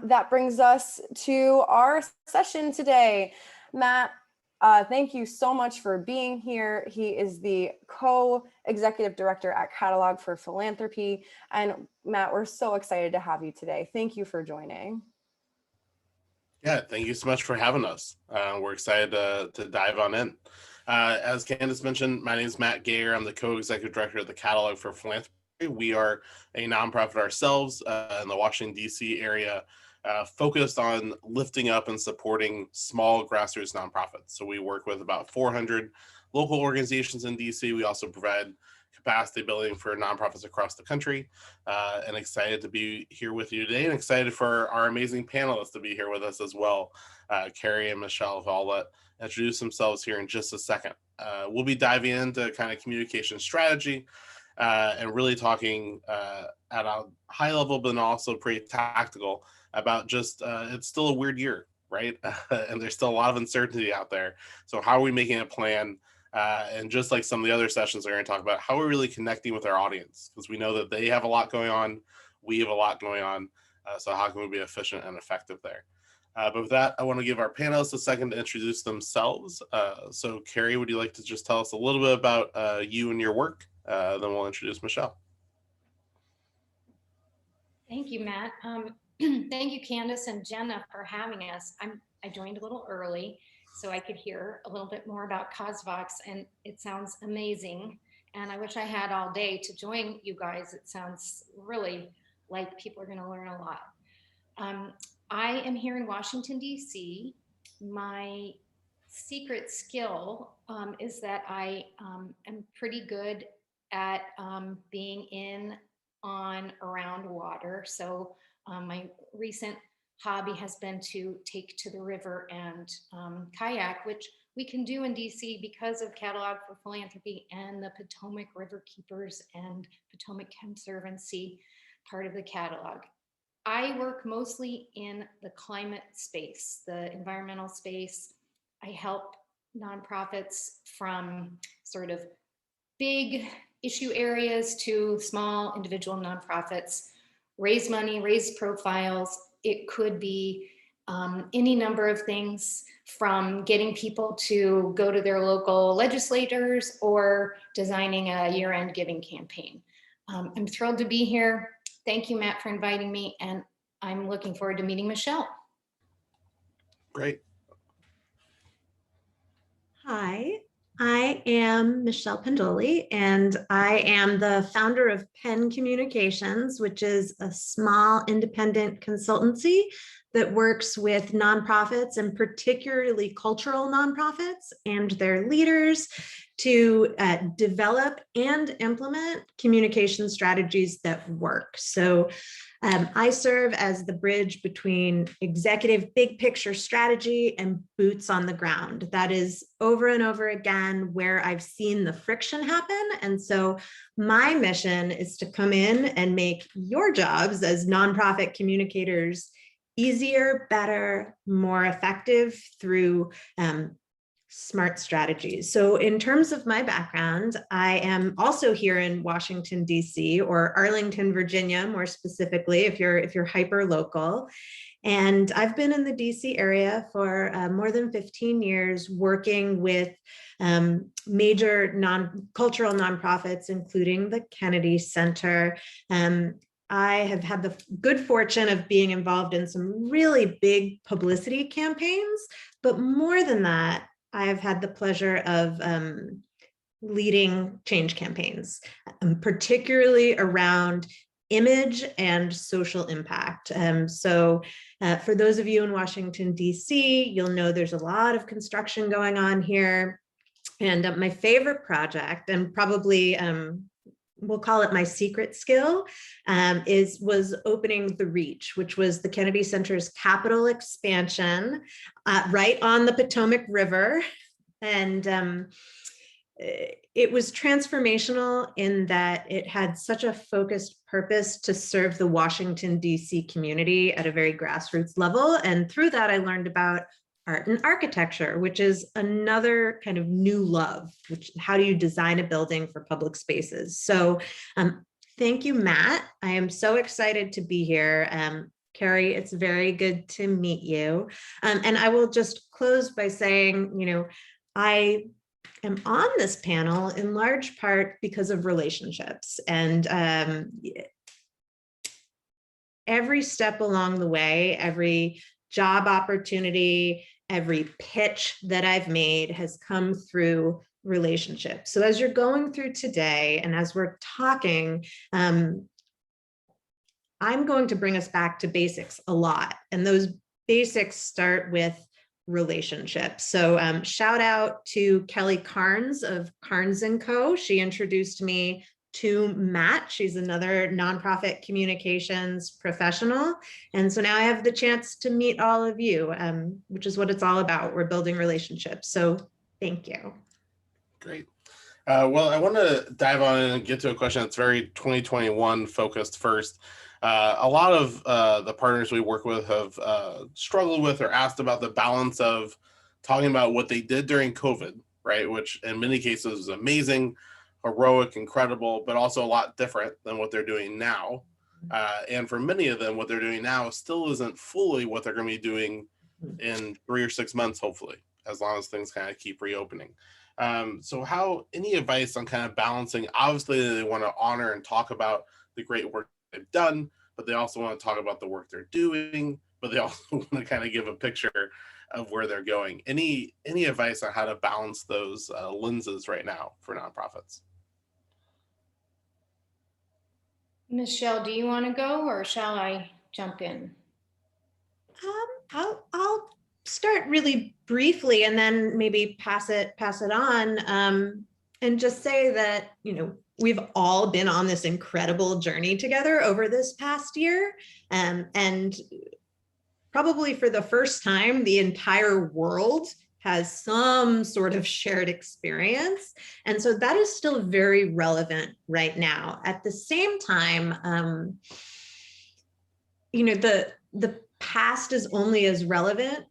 That brings us to our session today. Matt, thank you so much for being here. He is the co-executive director at Catalogue for Philanthropy. And Matt, we're so excited to have you today. Thank you for joining. Yeah, thank you so much for having us. We're excited to dive on in. As Candace mentioned, my name is Matt Gayer. I'm the co-executive director of the Catalogue for Philanthropy. We are a nonprofit ourselves in the Washington, D.C. area, focused on lifting up and supporting small grassroots nonprofits. So we work with about 400 local organizations in D.C. We also provide capacity building for nonprofits across the country, and excited to be here with you today, and excited for our amazing panelists to be here with us as well. Carrie and Michelle, if I'll let introduce themselves here in just a second. We'll be diving into kind of communication strategy, and really talking at a high level, but also pretty tactical about just, it's still a weird year, right? And there's still a lot of uncertainty out there. So how are we making a plan? And just like some of the other sessions we're going to talk about, how we're really connecting with our audience, because we know that they have a lot going on, we have a lot going on. So how can we be efficient and effective there? But with that, I want to give our panelists a second to introduce themselves. So Carrie, would you like to just tell us a little bit about you and your work? Then we'll introduce Michelle. Thank you, Matt. Thank you, Candace and Jenna, for having us. I joined a little early, so I could hear a little bit more about CosVox, and it sounds amazing. And I wish I had all day to join you guys. It sounds really like people are going to learn a lot. I am here in Washington, D.C. My secret skill is that I am pretty good at being in, on, around water. So my recent hobby has been to take to the river and kayak, which we can do in DC because of Catalogue for Philanthropy and the Potomac River Keepers and Potomac Conservancy part of the Catalogue. I work mostly in the climate space, the environmental space. I help nonprofits from sort of big issue areas to small individual nonprofits raise money, raise profiles. It could be any number of things, from getting people to go to their local legislators or designing a year-end giving campaign. I'm thrilled to be here. Thank you, Matt, for inviting me, and I'm looking forward to meeting Michelle. Great. Hi, I am Michelle Pendoli, and I am the founder of Penn Communications, which is a small independent consultancy that works with nonprofits, and particularly cultural nonprofits and their leaders, to develop and implement communication strategies that work. So I serve as the bridge between executive big picture strategy and boots on the ground. That is over and over again where I've seen the friction happen. And so my mission is to come in and make your jobs as nonprofit communicators easier, better, more effective through smart strategies. So in terms of my background, I am also here in Washington, D.C., or Arlington, Virginia, more specifically, if you're hyper local. And I've been in the DC area for more than 15 years, working with major cultural nonprofits, including the Kennedy Center. I have had the good fortune of being involved in some really big publicity campaigns, but more than that, I have had the pleasure of leading change campaigns, particularly around image and social impact. So for those of you in Washington, D.C., you'll know there's a lot of construction going on here. And my favorite project, and probably we'll call it my secret skill, was opening the Reach, which was the Kennedy Center's capital expansion right on the Potomac River. And it was transformational in that it had such a focused purpose to serve the Washington, D.C. community at a very grassroots level. And through that, I learned about art and architecture, which is another kind of new love, which how do you design a building for public spaces? So thank you, Matt. I am so excited to be here. Carrie, it's very good to meet you. And I will just close by saying, I am on this panel in large part because of relationships. And every step along the way, every job opportunity, every pitch that I've made has come through relationships. So as you're going through today and as we're talking, I'm going to bring us back to basics a lot. And those basics start with relationships. So shout out to Kelly Carnes of Carnes & Co. She introduced me to Matt. She's another nonprofit communications professional. And so now I have the chance to meet all of you, which is what it's all about. We're building relationships. So thank you. Great. Well, I want to dive on and get to a question that's very 2021 focused first. A lot of the partners we work with have struggled with or asked about the balance of talking about what they did during COVID, right? Which in many cases was amazing, heroic, incredible, but also a lot different than what they're doing now. And for many of them, what they're doing now still isn't fully what they're going to be doing in 3 or 6 months, hopefully, as long as things kind of keep reopening. So any advice on kind of balancing, obviously they want to honor and talk about the great work they've done, but they also want to talk about the work they're doing, but they also want to kind of give a picture of where they're going. Any advice on how to balance those lenses right now for nonprofits? Michelle, do you want to go or shall I jump in? I'll start really briefly and then maybe pass it on, and just say that, we've all been on this incredible journey together over this past year. And probably for the first time, the entire world has some sort of shared experience. And so that is still very relevant right now. At the same time, the past is only as relevant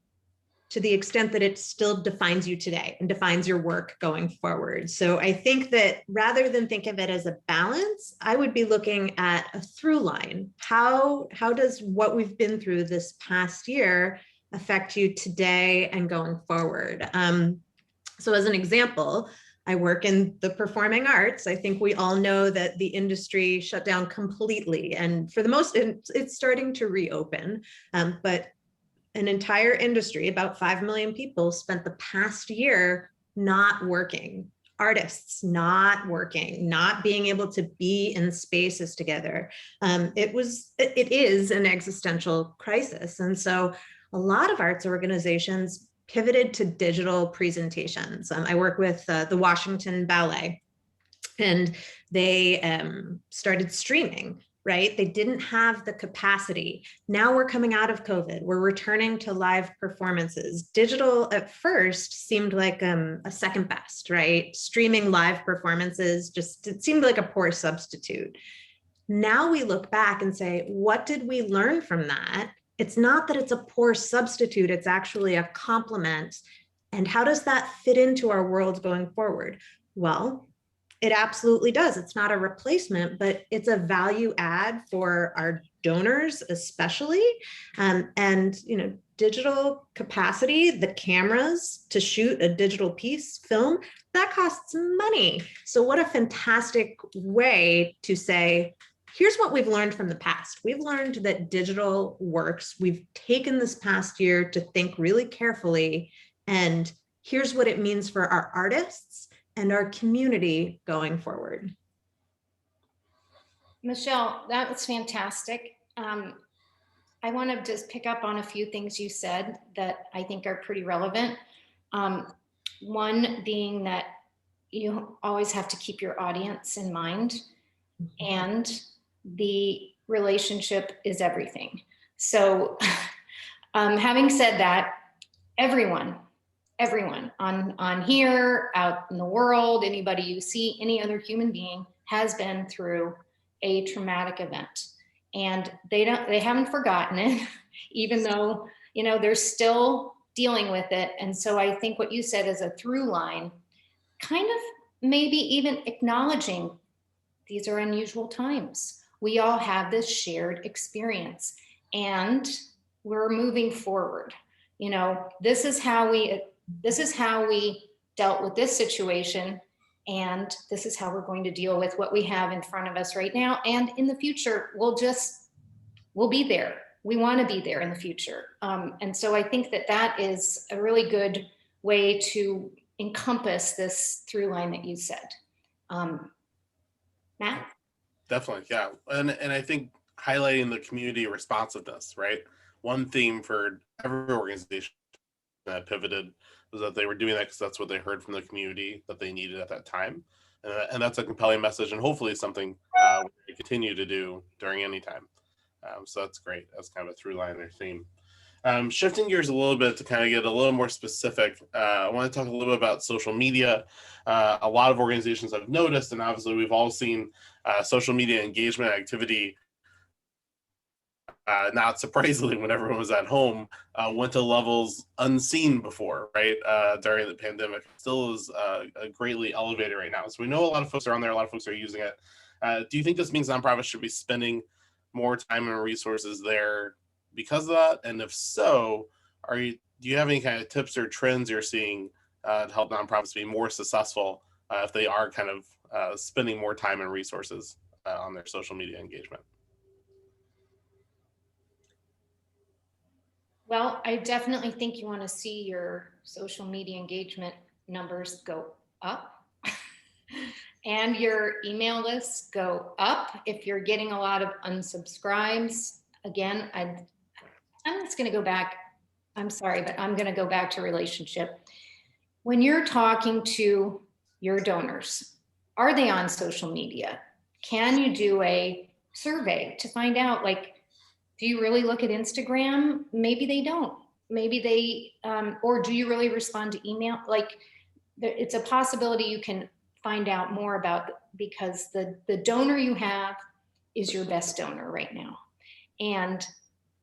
to the extent that it still defines you today and defines your work going forward. So I think that rather than think of it as a balance, I would be looking at a through line. How does what we've been through this past year affect you today and going forward? So as an example, I work in the performing arts. I think we all know that the industry shut down completely. And for the most, it's starting to reopen, but an entire industry, about 5 million people, spent the past year not working. Artists not working, not being able to be in spaces together. It is an existential crisis. And so a lot of arts organizations pivoted to digital presentations. I work with the Washington Ballet, and they started streaming. Right? They didn't have the capacity. Now we're coming out of COVID. We're returning to live performances. Digital at first seemed like a second best, right? Streaming live performances it seemed like a poor substitute. Now we look back and say, what did we learn from that? It's not that it's a poor substitute, it's actually a complement. And how does that fit into our world going forward? Well, it absolutely does. It's not a replacement, but it's a value add for our donors, especially. And digital capacity, the cameras to shoot a digital film, that costs money. So what a fantastic way to say, here's what we've learned from the past. We've learned that digital works. We've taken this past year to think really carefully, and here's what it means for our artists and our community going forward. Michelle, that was fantastic. I want to just pick up on a few things you said that I think are pretty relevant. One being that you always have to keep your audience in mind, and the relationship is everything. So having said that, everyone on here, out in the world, anybody you see, any other human being has been through a traumatic event, and they haven't forgotten it, even though, they're still dealing with it. And so I think what you said is a through line, kind of maybe even acknowledging these are unusual times. We all have this shared experience. and we're moving forward. You know, this is how we dealt with this situation, and this is how we're going to deal with what we have in front of us right now. And in the future, we'll be there. We want to be there in the future. And so I think that is a really good way to encompass this through line that you said. Matt? Definitely, yeah. And I think highlighting the community responsiveness, right? One theme for every organization that pivoted was that they were doing that because that's what they heard from the community that they needed at that time. And that's a compelling message, and hopefully something we continue to do during any time. So that's great. That's kind of a through line or theme. Shifting gears a little bit to kind of get a little more specific, I want to talk a little bit about social media. A lot of organizations have noticed, and obviously we've all seen social media engagement activity, not surprisingly, when everyone was at home, went to levels unseen before, right? During the pandemic. It still is greatly elevated right now. So we know a lot of folks are on there, a lot of folks are using it. Do you think this means nonprofits should be spending more time and resources there because of that? And if so, do you have any kind of tips or trends you're seeing to help nonprofits be more successful if they are kind of spending more time and resources on their social media engagement? Well, I definitely think you want to see your social media engagement numbers go up and your email lists go up. If you're getting a lot of unsubscribes, again, I'm just going to go back. I'm sorry, but I'm going to go back to relationship. When you're talking to your donors, are they on social media? Can you do a survey to find out, like, do you really look at Instagram? Maybe they don't. Maybe they, or do you really respond to email? Like, it's a possibility you can find out more about, because the donor you have is your best donor right now. And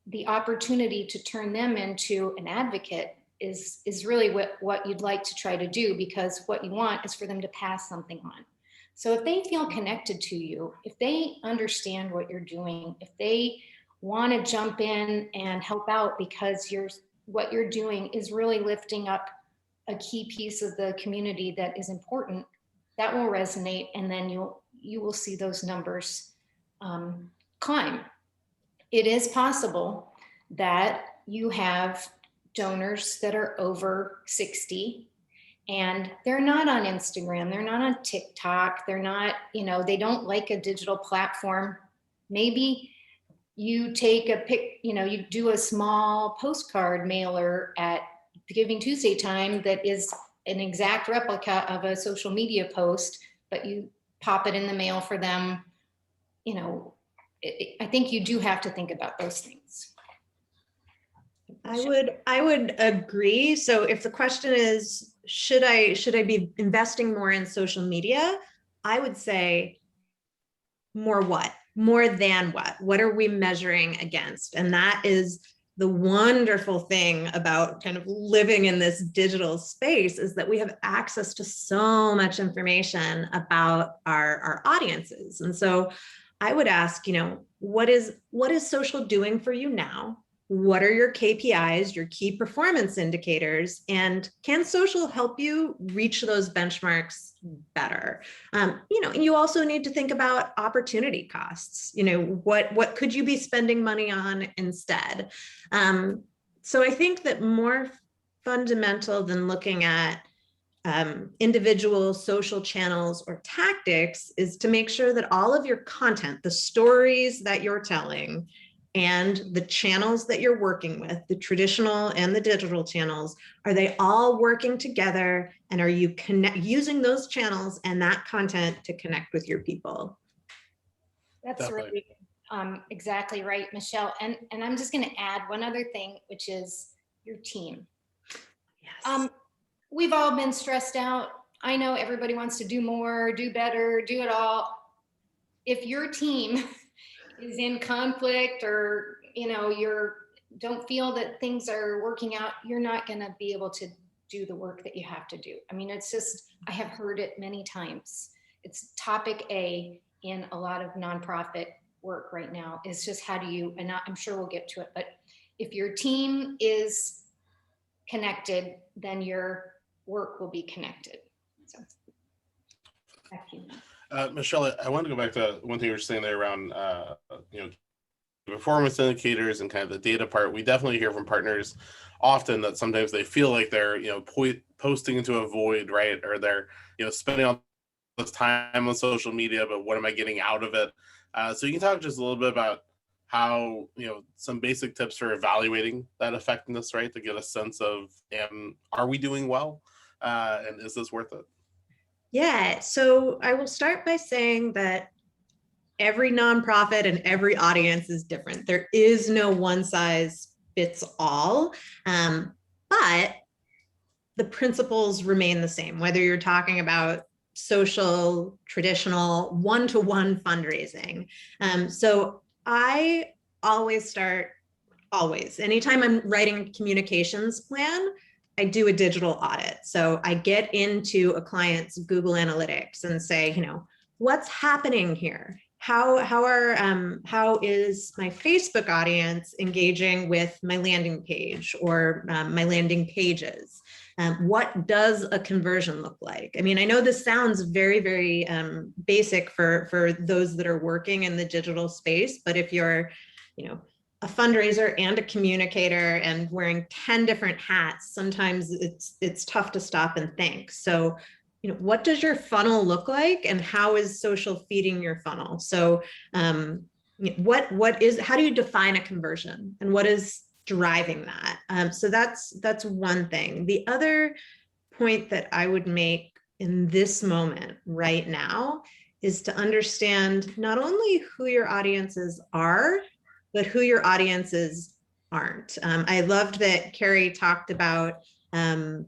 the opportunity to turn them into an advocate is really what you'd like to try to do, because what you want is for them to pass something on. So if they feel connected to you, if they understand what you're doing, if they want to jump in and help out because what you're doing is really lifting up a key piece of the community that is important, that will resonate, and then you will see those numbers climb. It is possible that you have donors that are over 60 and they're not on Instagram, they're not on TikTok, they're not, they don't like a digital platform. Maybe you take a pic, you do a small postcard mailer at Giving Tuesday time that is an exact replica of a social media post, but you pop it in the mail for them. I think you do have to think about those things. I would agree. So if the question is, should I be investing more in social media? I would say more what? More than what? What are we measuring against? And that is the wonderful thing about kind of living in this digital space, is that we have access to so much information about our audiences. And so I would ask, what is social doing for you now? What are your KPIs, your key performance indicators, and can social help you reach those benchmarks better? And you also need to think about opportunity costs. What could you be spending money on instead? So I think that more fundamental than looking at individual social channels or tactics is to make sure that all of your content, the stories that you're telling, and the channels that you're working with, the traditional and the digital channels, are they all working together? And are you using those channels and that content to connect with your people? That's Definitely. really exactly right, Michelle. And I'm just going to add one other thing, which is your team. Yes. We've all been stressed out. I know everybody wants to do more, do better, do it all. If your team is in conflict, or don't feel that things are working out, you're not going to be able to do the work that you have to do. I mean, it's just, I have heard it many times. It's topic A in a lot of nonprofit work right now is just how do you, and I'm sure we'll get to it, but if your team is connected, then your work will be connected. So back to you. Michelle, I want to go back to one thing you were saying there around, performance indicators and kind of the data part. We definitely hear from partners often that sometimes they feel like they're, posting into a void, right? Or they're, spending all this time on social media, but what am I getting out of it? So you can talk just a little bit about how, some basic tips for evaluating that effectiveness, right? To get a sense of, are we doing well? And is this worth it? Yeah, so I will start by saying that every nonprofit and every audience is different. There is no one size fits all, but the principles remain the same, whether you're talking about social, traditional, one-to-one fundraising. So I always start, anytime I'm writing a communications plan, I do a digital audit. So I get into a client's Google Analytics and say, what's happening here? How is my Facebook audience engaging with my landing page or my landing pages? What does a conversion look like? I mean, I know this sounds very, very basic for those that are working in the digital space, but if you're, a fundraiser and a communicator and wearing 10 different hats, sometimes it's tough to stop and think. So, what does your funnel look like and how is social feeding your funnel? So how do you define a conversion and what is driving that? So that's one thing. The other point that I would make in this moment right now is to understand not only who your audiences are, but who your audiences aren't. I loved that Carrie talked about a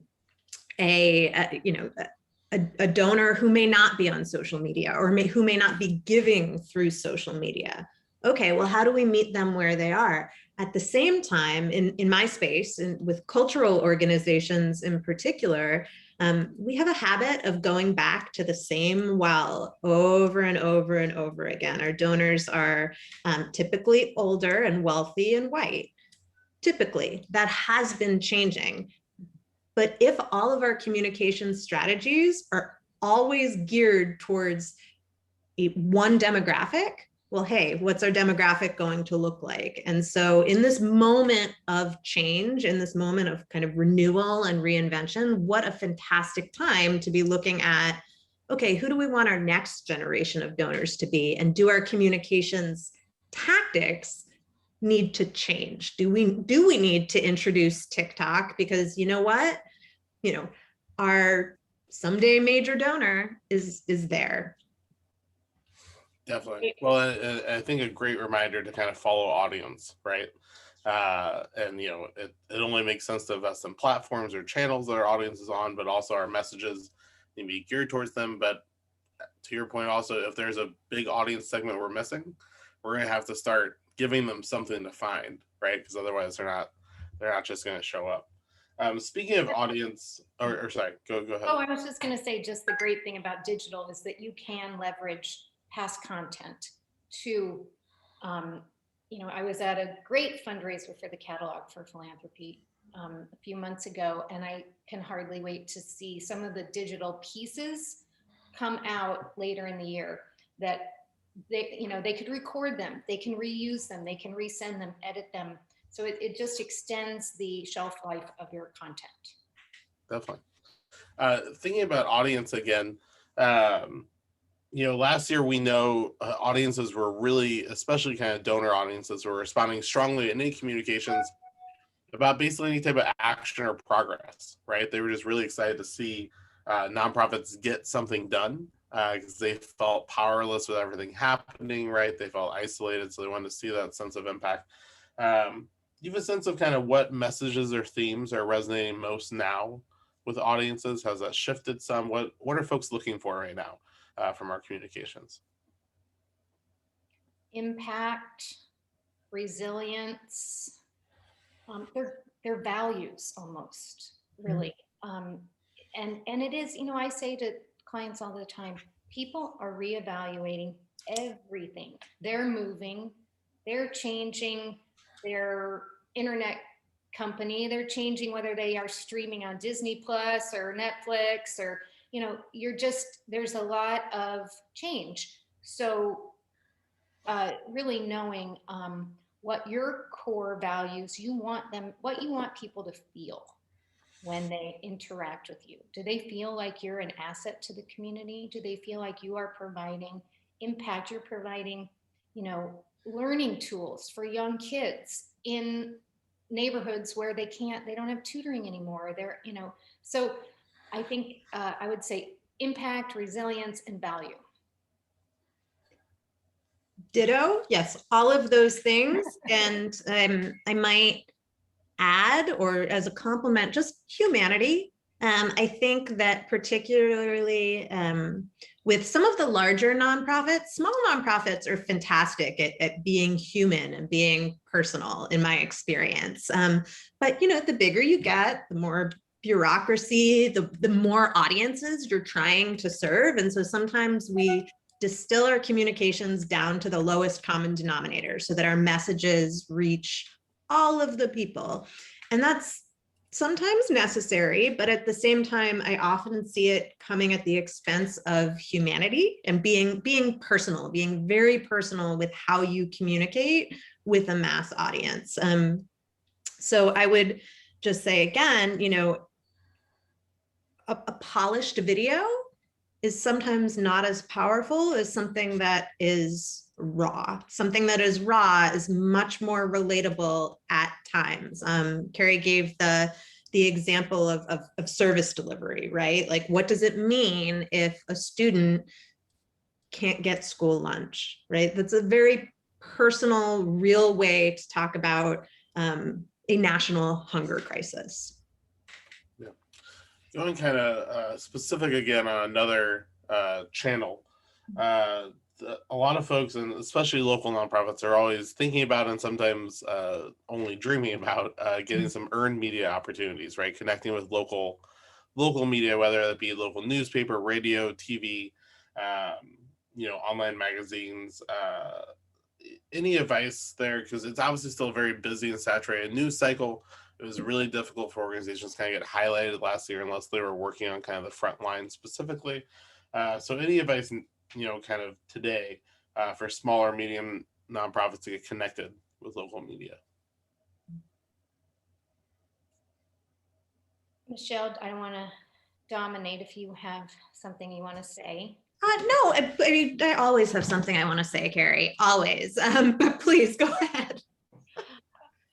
donor who may not be on social media or who may not be giving through social media. Okay, well, how do we meet them where they are? At the same time, in my space, and with cultural organizations in particular, we have a habit of going back to the same well over and over and over again. Our donors are typically older and wealthy and white. Typically, that has been changing. But if all of our communication strategies are always geared towards one demographic, well, hey, what's our demographic going to look like? And so in this moment of change, in this moment of kind of renewal and reinvention, what a fantastic time to be looking at, okay, who do we want our next generation of donors to be? And do our communications tactics need to change? Do we need to introduce TikTok? Because you know what? Our someday major donor is there. Definitely. Well, I think a great reminder to kind of follow audience, right? And it only makes sense to invest in platforms or channels that our audience is on, but also our messages need to be geared towards them. But to your point, also, if there's a big audience segment we're missing, we're gonna have to start giving them something to find, right? Because otherwise, they're not just gonna show up. Speaking of audience, or sorry, go ahead. Oh, I was just going to say, just the great thing about digital is that you can leverage past content to, I was at a great fundraiser for the Catalogue for Philanthropy a few months ago, and I can hardly wait to see some of the digital pieces come out later in the year that they could record them, they can reuse them, they can resend them, edit them. So it just extends the shelf life of your content. Definitely. Thinking about audience again, last year we know audiences were really, especially kind of donor audiences, were responding strongly in any communications about basically any type of action or progress, right? They were just really excited to see nonprofits get something done because they felt powerless with everything happening, right? They felt isolated, so they wanted to see that sense of impact. Do you have a sense of kind of what messages or themes are resonating most now with audiences? Has that shifted some? What are folks looking for right now from our communications? Impact, resilience, their values almost, really. And it is, I say to clients all the time, people are reevaluating everything. They're moving, they're changing their internet company, they're changing whether they are streaming on Disney Plus or Netflix, or, you know, there's a lot of change. So really knowing what your core values, what you want people to feel when they interact with you. Do they feel like you're an asset to the community? Do they feel like you are providing impact? You're providing, you know, learning tools for young kids in neighborhoods where they don't have tutoring anymore. They're, you know, so I think I would say impact, resilience, and value. Ditto. Yes, all of those things. And I might add, or as a compliment, just humanity. I think that particularly with some of the larger nonprofits, small nonprofits are fantastic at being human and being personal, in my experience. But you know, the bigger you get, the more bureaucracy, the more audiences you're trying to serve. And so sometimes we distill our communications down to the lowest common denominator so that our messages reach all of the people. And that's sometimes necessary, but at the same time, I often see it coming at the expense of humanity and being personal, being very personal with how you communicate with a mass audience. So I would just say again, you know, a polished video is sometimes not as powerful as something that is raw. Something that is raw is much more relatable at times. Carrie gave the example of service delivery, right? Like, what does it mean if a student can't get school lunch, right? That's a very personal, real way to talk about a national hunger crisis. Going kind of specific again on another channel, a lot of folks, and especially local nonprofits, are always thinking about and sometimes only dreaming about getting some earned media opportunities, right? Connecting with local media, whether that be local newspaper, radio, TV, you know, online magazines. Any advice there? Because it's obviously still a very busy and saturated news cycle. It was really difficult for organizations to kind of get highlighted last year unless they were working on kind of the front line specifically. So any advice, you know, kind of today for smaller, medium nonprofits to get connected with local media? Michelle, I don't want to dominate if you have something you want to say. No, I mean, I always have something I want to say, Carrie, always. But please go ahead.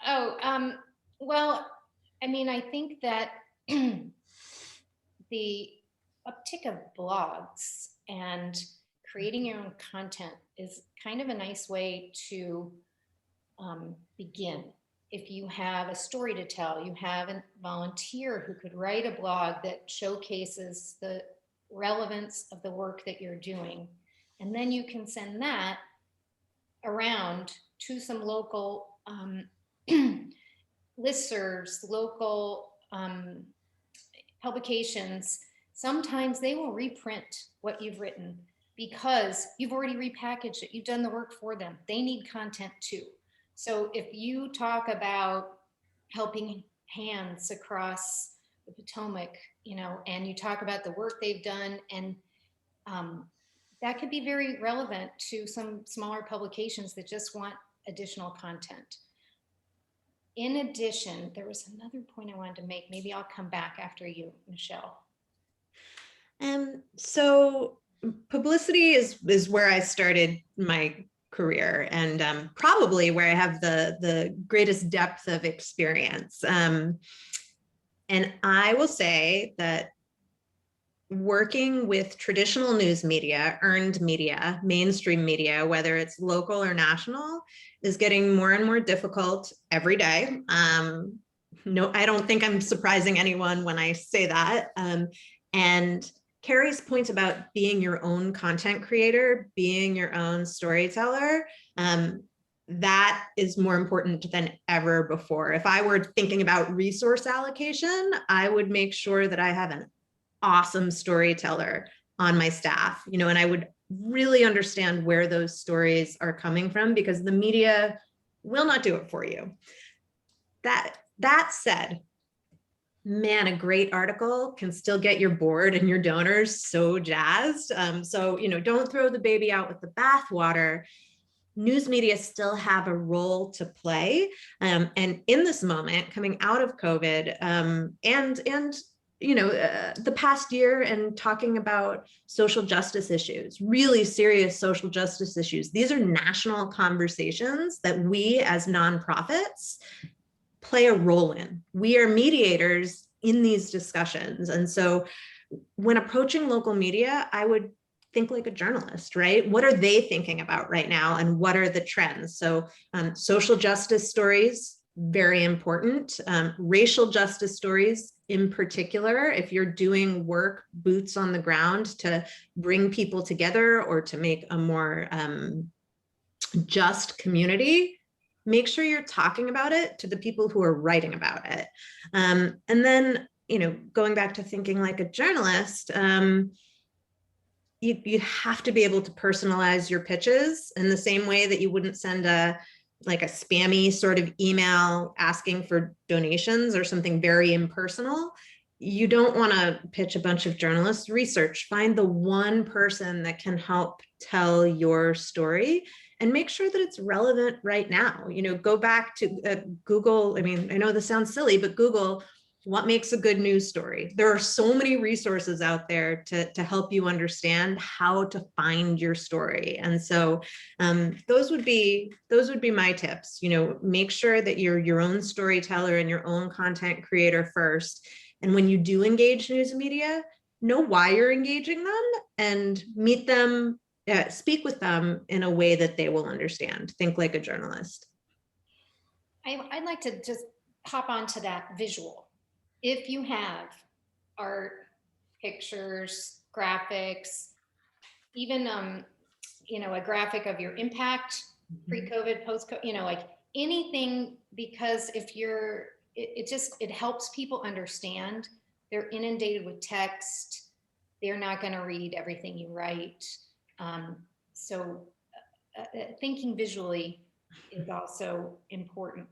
Oh, well, I mean, I think that the uptick of blogs and creating your own content is kind of a nice way to begin. If you have a story to tell, you have a volunteer who could write a blog that showcases the relevance of the work that you're doing. And then you can send that around to some local listservs, local publications. Sometimes they will reprint what you've written because you've already repackaged it. You've done the work for them. They need content too. So if you talk about helping hands across the Potomac, you know, and you talk about the work they've done, and that could be very relevant to some smaller publications that just want additional content. In addition, there was another point I wanted to make. Maybe I'll come back after you, Michelle. So publicity is where I started my career, and probably where I have the greatest depth of experience. And I will say that working with traditional news media, earned media, mainstream media, whether it's local or national, is getting more and more difficult every day. No, I don't think I'm surprising anyone when I say that. And Carrie's point about being your own content creator, being your own storyteller, that is more important than ever before. If I were thinking about resource allocation, I would make sure that I have an awesome storyteller on my staff, you know, and I would really understand where those stories are coming from, because the media will not do it for you. That said, man, a great article can still get your board and your donors so jazzed. So, don't throw the baby out with the bathwater. News media still have a role to play. And in this moment, coming out of COVID, and the past year, and talking about social justice issues, really serious social justice issues. These are national conversations that we as nonprofits play a role in. We are mediators in these discussions. And so when approaching local media, I would think like a journalist, right? What are they thinking about right now? And what are the trends? So social justice stories, very important. Racial justice stories in particular, if you're doing work, boots on the ground to bring people together or to make a more just community, make sure you're talking about it to the people who are writing about it. And then, going back to thinking like a journalist, you have to be able to personalize your pitches in the same way that you wouldn't send a spammy sort of email asking for donations or something very impersonal. You don't want to pitch a bunch of journalists. Research, find the one person that can help tell your story and make sure that it's relevant right now. Go back to Google. I mean, I know this sounds silly, but Google, what makes a good news story? There are so many resources out there to help you understand how to find your story. And so those would be my tips. Make sure that you're your own storyteller and your own content creator first. And when you do engage news media, know why you're engaging them and meet them, speak with them in a way that they will understand. Think like a journalist. I'd like to just hop onto that visual. If you have art, pictures, graphics, even a graphic of your impact, pre-COVID, post-COVID, like anything, because it helps people understand. They're inundated with text. They're not going to read everything you write. So thinking visually is also important.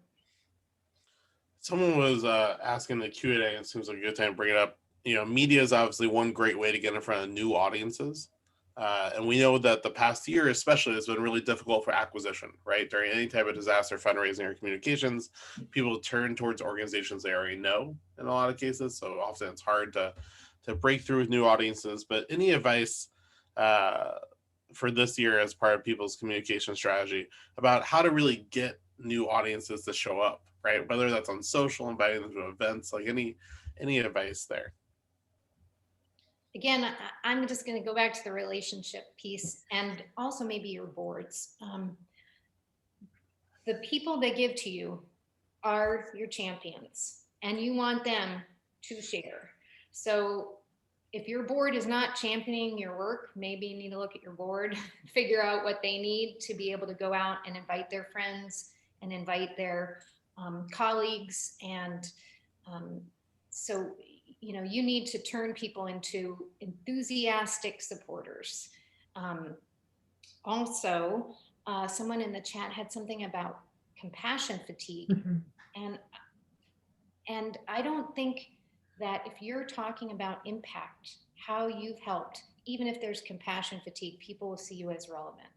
Someone was asking the Q&A, and it seems like a good time to bring it up. Media is obviously one great way to get in front of new audiences. And we know that the past year especially has been really difficult for acquisition, right? During any type of disaster fundraising or communications, people turn towards organizations they already know in a lot of cases. So often it's hard to break through with new audiences. But any advice for this year as part of people's communication strategy about how to really get new audiences to show up, right? Whether that's on social, inviting them to events, like any advice there? Again, I'm just going to go back to the relationship piece and also maybe your boards. The people that give to you are your champions and you want them to share. So if your board is not championing your work, maybe you need to look at your board, figure out what they need to be able to go out and invite their friends and invite their colleagues. And so, you need to turn people into enthusiastic supporters. Also, someone in the chat had something about compassion fatigue. Mm-hmm. And I don't think that if you're talking about impact, how you've helped, even if there's compassion fatigue, people will see you as relevant.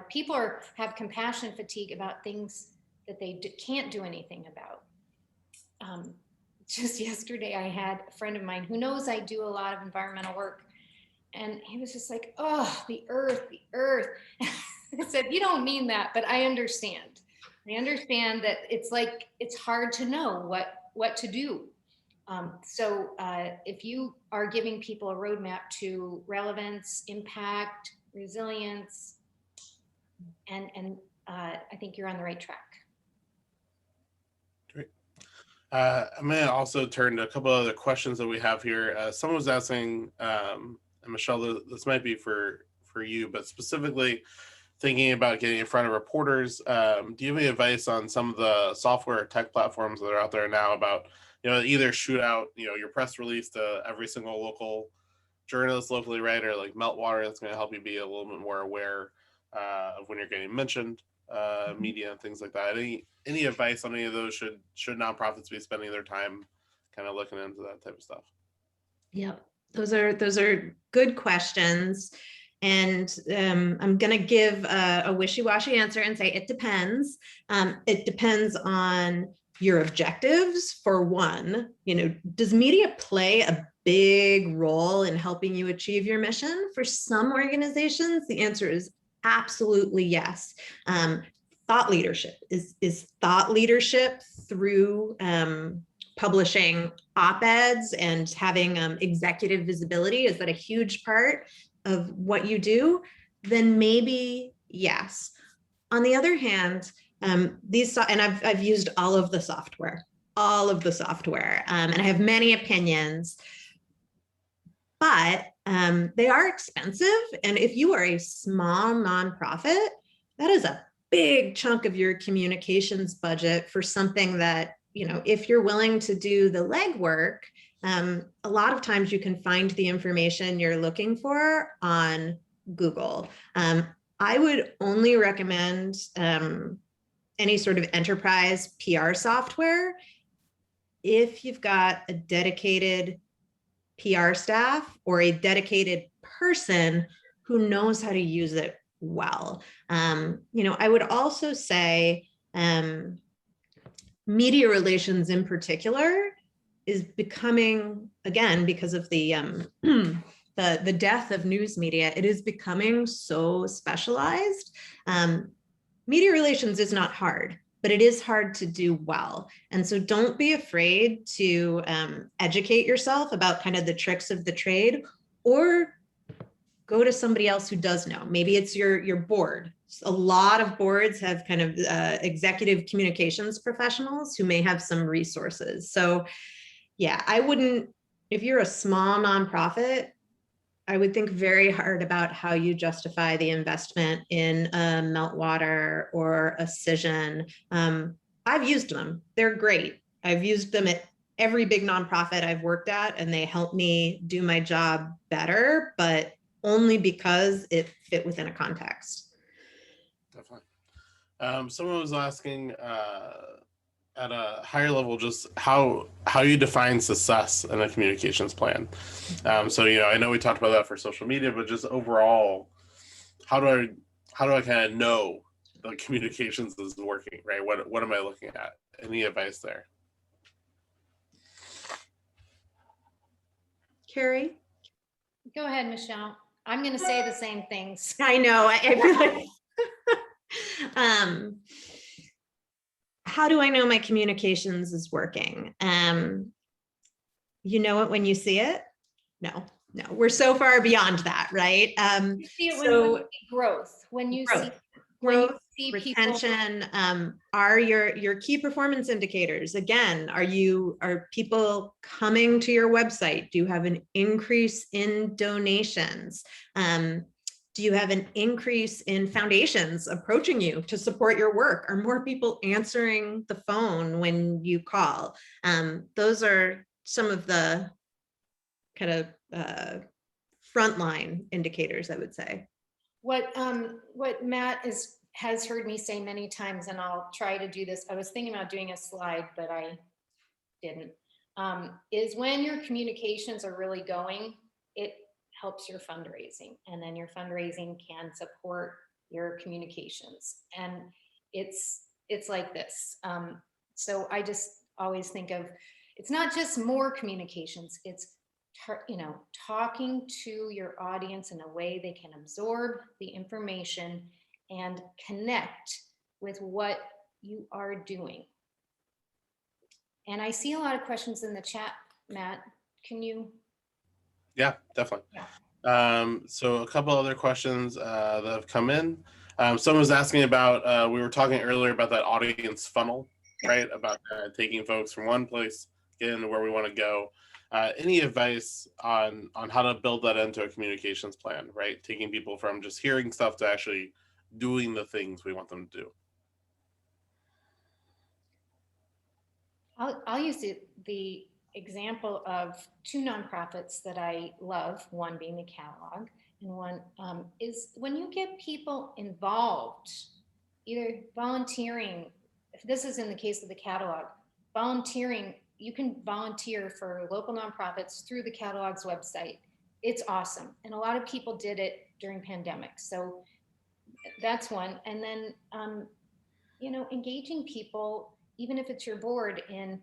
People have compassion fatigue about things that they can't do anything about. Just yesterday, I had a friend of mine who knows I do a lot of environmental work. And he was just like, oh, the earth. I said, you don't mean that, but I understand. I understand that it's hard to know what to do. So if you are giving people a roadmap to relevance, impact, resilience, and I think you're on the right track. Great. I'm going to also turn to a couple other questions that we have here. Someone was asking, and Michelle, this might be for you, but specifically thinking about getting in front of reporters. Do you have any advice on some of the software or tech platforms that are out there now about, either shoot out, your press release to every single local journalists locally, right, or like Meltwater, that's going to help you be a little bit more aware of when you're getting mentioned, media and things like that. Any advice on any of those? Should nonprofits be spending their time kind of looking into that type of stuff? Yep, those are good questions. And I'm going to give a wishy-washy answer and say it depends. It depends on your objectives. For one, does media play a big role in helping you achieve your mission? For some organizations, the answer is absolutely yes. Thought leadership is thought leadership through publishing op-eds and having executive visibility. Is that a huge part of what you do? Then maybe yes. On the other hand, and I've used all of the software, and I have many opinions, but they are expensive. And if you are a small nonprofit, that is a big chunk of your communications budget for something that, if you're willing to do the legwork, a lot of times you can find the information you're looking for on Google. I would only recommend any sort of enterprise PR software if you've got a dedicated PR staff or a dedicated person who knows how to use it well. I would also say media relations in particular is becoming, again, because of the the death of news media, it is becoming so specialized. Media relations is not hard, but it is hard to do well. And so don't be afraid to educate yourself about kind of the tricks of the trade, or go to somebody else who does know. Maybe it's your board. A lot of boards have kind of executive communications professionals who may have some resources. So yeah, I wouldn't, if you're a small nonprofit, I would think very hard about how you justify the investment in a Meltwater or a Cision. I've used them. They're great. I've used them at every big nonprofit I've worked at, and they help me do my job better, but only because it fit within a context. Definitely. Someone was asking at a higher level, just how you define success in a communications plan. So I know we talked about that for social media, but just overall, how do I kind of know the communications is working, right? What am I looking at? Any advice there? Carrie? Go ahead, Michelle. I'm going to say the same things. I know. I feel like how do I know my communications is working? You know it when you see it? No, we're so far beyond that, right? You see it when you see growth, when you see growth, see retention, are your key performance indicators. Again, are people coming to your website? Do you have an increase in donations? Do you have an increase in foundations approaching you to support your work? Are more people answering the phone when you call? Those are some of the kind of frontline indicators, I would say. What Matt has heard me say many times, and I'll try to do this. I was thinking about doing a slide, but I didn't. Is when your communications are really going, it helps your fundraising, and then your fundraising can support your communications. And it's like this. So I just always think of, it's not just more communications, it's talking to your audience in a way they can absorb the information and connect with what you are doing. And I see a lot of questions in the chat, Matt. Can you? Yeah, definitely. So a couple other questions that have come in. Someone was asking about, we were talking earlier about that audience funnel, right? About taking folks from one place, getting to where we want to go. Any advice on how to build that into a communications plan, right? Taking people from just hearing stuff to actually doing the things we want them to do. I'll use the example of two nonprofits that I love, one being the Catalogue, and one is when you get people involved, either volunteering, if this is in the case of the Catalogue, volunteering, you can volunteer for local nonprofits through the Catalogue's website. It's awesome. And a lot of people did it during pandemic. So that's one. And then, you know, engaging people, even if it's your board, in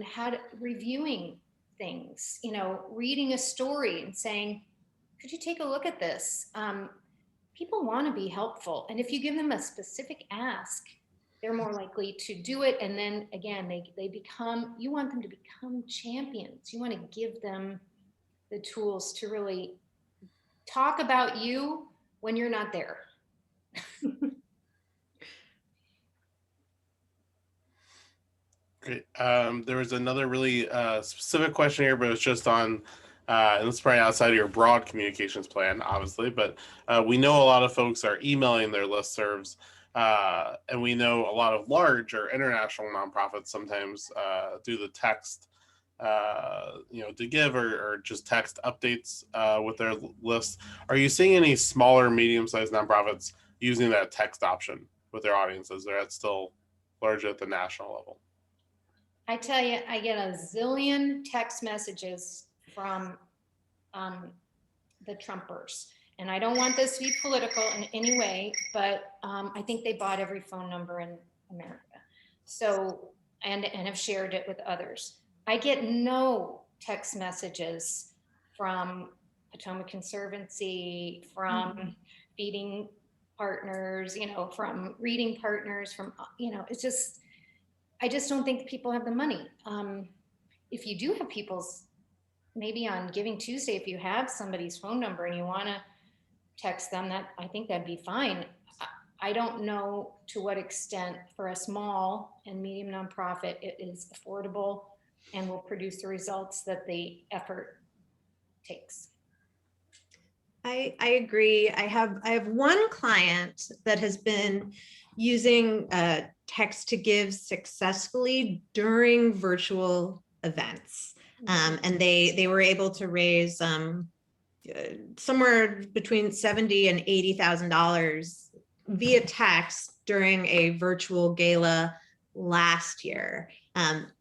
how to reviewing things, you know, reading a story and saying, could you take a look at this? People want to be helpful. And if you give them a specific ask, they're more likely to do it. And then again, they become, you want them to become champions. You want to give them the tools to really talk about you when you're not there. Great. There was another really specific question here, but it's just on, and it's probably outside of your broad communications plan, obviously, but we know a lot of folks are emailing their listservs, and we know a lot of large or international nonprofits sometimes do the text, you know, to give or just text updates with their lists. Are you seeing any smaller, medium-sized nonprofits using that text option with their audiences? Or that's still largely at the national level? I tell you, I get a zillion text messages from the Trumpers. And I don't want this to be political in any way, but I think they bought every phone number in America. So, and have shared it with others. I get no text messages from Potomac Conservancy, from Feeding Partners, you know, from Reading Partners, from, you know, it's just, I just don't think people have the money. If you do have people's, maybe on Giving Tuesday, if you have somebody's phone number and you want to text them, that I think that'd be fine. I don't know to what extent for a small and medium nonprofit it is affordable and will produce the results that the effort takes. I agree. I have one client that has been using text to give successfully during virtual events, and they were able to raise somewhere between $70,000 and $80,000 via text during a virtual gala last year.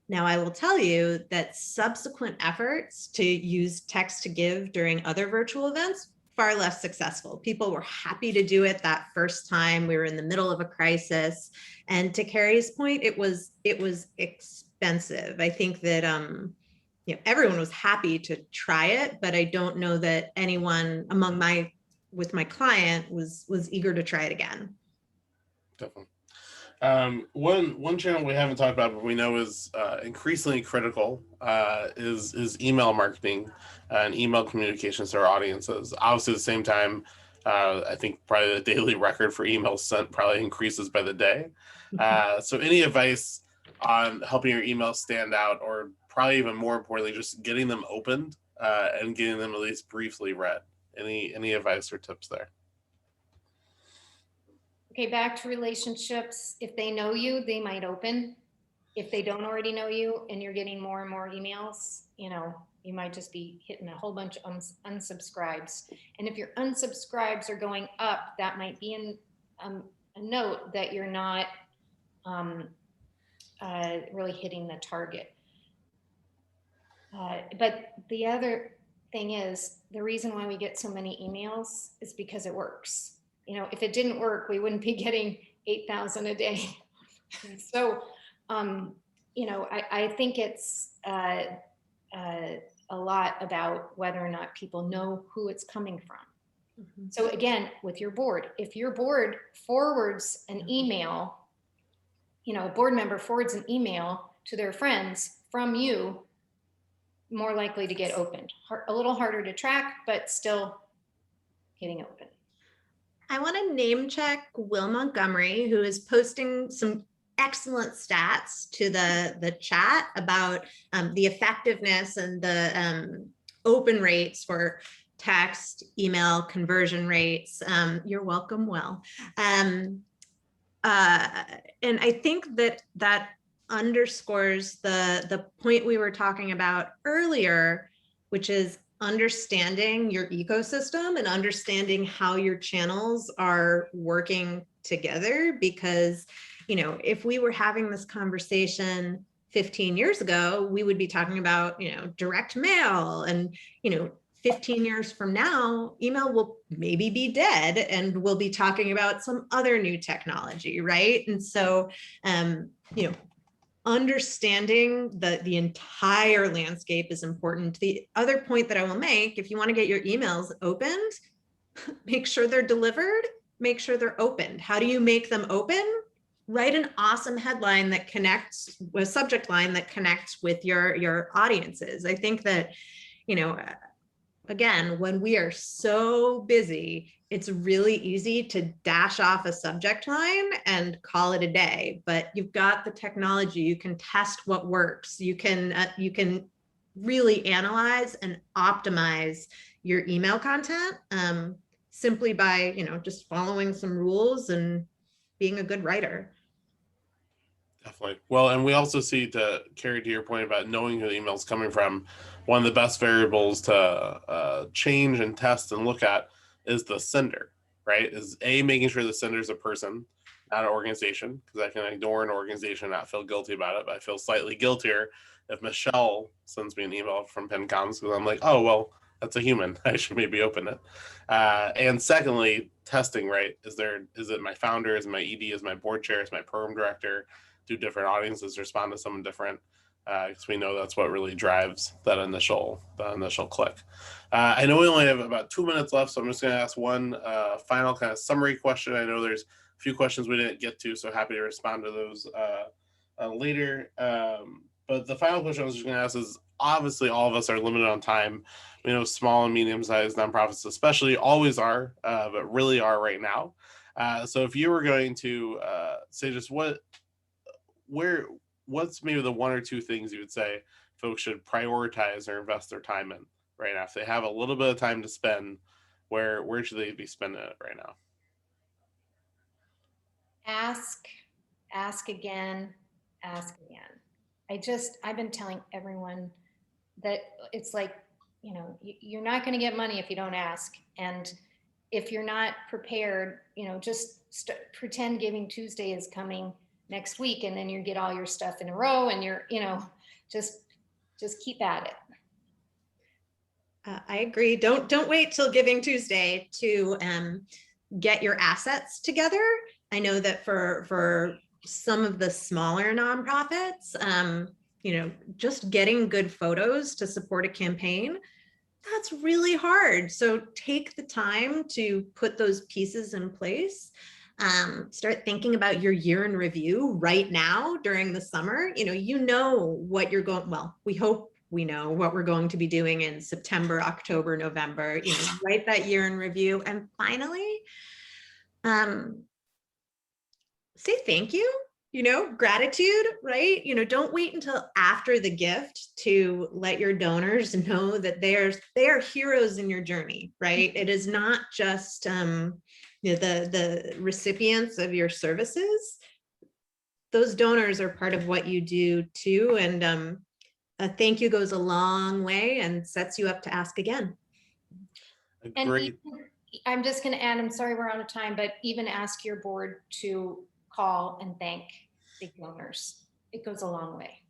Now, I will tell you that subsequent efforts to use text to give during other virtual events, far less successful. People were happy to do it that first time. We were in the middle of a crisis. And to Carrie's point, it was expensive. I think that you know, everyone was happy to try it, but I don't know that anyone with my client was eager to try it again. Definitely. One channel we haven't talked about, but we know is increasingly critical, is email marketing and email communications to our audiences. Obviously, at the same time, I think probably the daily record for emails sent probably increases by the day. So any advice on helping your emails stand out, or probably even more importantly, just getting them opened and getting them at least briefly read? Any advice or tips there? Okay, back to relationships. If they know you, they might open. If they don't already know you and you're getting more and more emails, you know, you might just be hitting a whole bunch of unsubscribes. And if your unsubscribes are going up, that might be a note that you're not really hitting the target. But the other thing is, the reason why we get so many emails is because it works. You know, if it didn't work, we wouldn't be getting 8,000 a day. So, you know, I think it's a lot about whether or not people know who it's coming from. Mm-hmm. So again, with your board, if your board forwards an email, you know, a board member forwards an email to their friends from you, more likely to get opened. A little harder to track, but still getting open. I want to name check Will Montgomery, who is posting some excellent stats to the chat about the effectiveness and the open rates for text, email conversion rates. You're welcome, Will. And I think that underscores the point we were talking about earlier, which is understanding your ecosystem and understanding how your channels are working together. Because, you know, if we were having this conversation 15 years ago, we would be talking about, you know, direct mail, and, you know, 15 years from now, email will maybe be dead and we'll be talking about some other new technology, right? And so, you know, understanding the entire landscape is important. The other point that I will make, if you want to get your emails opened, make sure they're delivered, make sure they're opened. How do you make them open? Write an awesome headline that connects, a subject line that connects with your audiences. I think that, you know, again, when we are so busy, it's really easy to dash off a subject line and call it a day. But you've got the technology, you can test what works. You can really analyze and optimize your email content simply by, you know, just following some rules and being a good writer. Definitely. Well, and we also see, to carry to your point about knowing who the email is coming from, one of the best variables to change and test and look at is the sender, right? Is making sure the sender is a person, not an organization, because I can ignore an organization and not feel guilty about it. But I feel slightly guiltier if Michelle sends me an email from PenComs, because I'm like, oh, well, that's a human. I should maybe open it. And secondly, testing, right? Is it my founder, is my ED, is my board chair, is my program director? Do different audiences respond to someone different? Because we know that's what really drives that initial click. I know we only have about 2 minutes left, so I'm just going to ask one final kind of summary question. I know there's a few questions we didn't get to, so happy to respond to those later. But the final question I was just going to ask is, obviously all of us are limited on time. We know small and medium-sized nonprofits especially always are, but really are right now. So if you were going to say just what's maybe the one or two things you would say folks should prioritize or invest their time in right now? If they have a little bit of time to spend, where should they be spending it right now? Ask again, ask again. I've been telling everyone that it's like, you know, you're not going to get money if you don't ask. And if you're not prepared, you know, just pretend Giving Tuesday is coming next week, and then you get all your stuff in a row, and you're, you know, just keep at it. I agree. Don't wait till Giving Tuesday to get your assets together. I know that for some of the smaller nonprofits, you know, just getting good photos to support a campaign, that's really hard. So take the time to put those pieces in place. Start thinking about your year in review right now during the summer. You know what you're going, well, we hope we know what we're going to be doing in September, October, November, write that year in review. And finally, say thank you, gratitude, right? Don't wait until after the gift to let your donors know that they are heroes in your journey, right? It is not just the recipients of your services. Those donors are part of what you do too. And a thank you goes a long way and sets you up to ask again. Great. And I'm just going to add, I'm sorry we're out of time, but even ask your board to call and thank big donors. It goes a long way.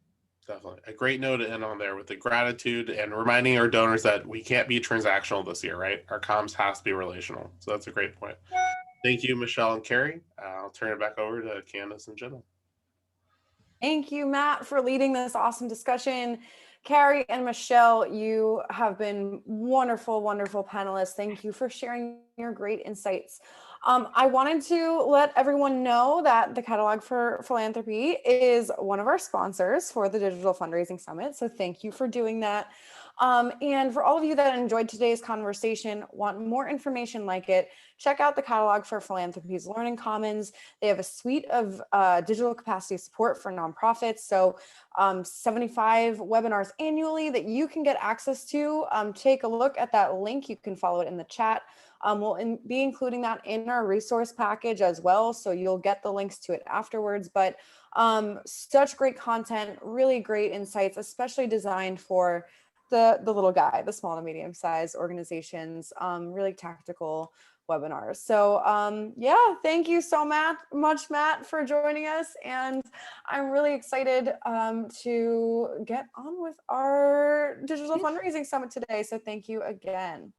Definitely. A great note to end on there with the gratitude and reminding our donors that we can't be transactional this year, right? Our comms has to be relational. So that's a great point. Thank you, Michelle and Carrie. I'll turn it back over to Candace and Jenna. Thank you, Matt, for leading this awesome discussion. Carrie and Michelle, you have been wonderful, wonderful panelists. Thank you for sharing your great insights. I wanted to let everyone know that the Catalogue for Philanthropy is one of our sponsors for the Digital Fundraising Summit. So thank you for doing that. And for all of you that enjoyed today's conversation, want more information like it, check out the Catalog for Philanthropy's Learning Commons. They have a suite of digital capacity support for nonprofits. So 75 webinars annually that you can get access to. Take a look at that link. You can follow it in the chat. We'll be including that in our resource package as well. So you'll get the links to it afterwards. But such great content, really great insights, especially designed for the little guy, the small to medium sized organizations, really tactical webinars. So yeah, thank you so much, Matt, for joining us. And I'm really excited to get on with our digital fundraising summit today. So thank you again.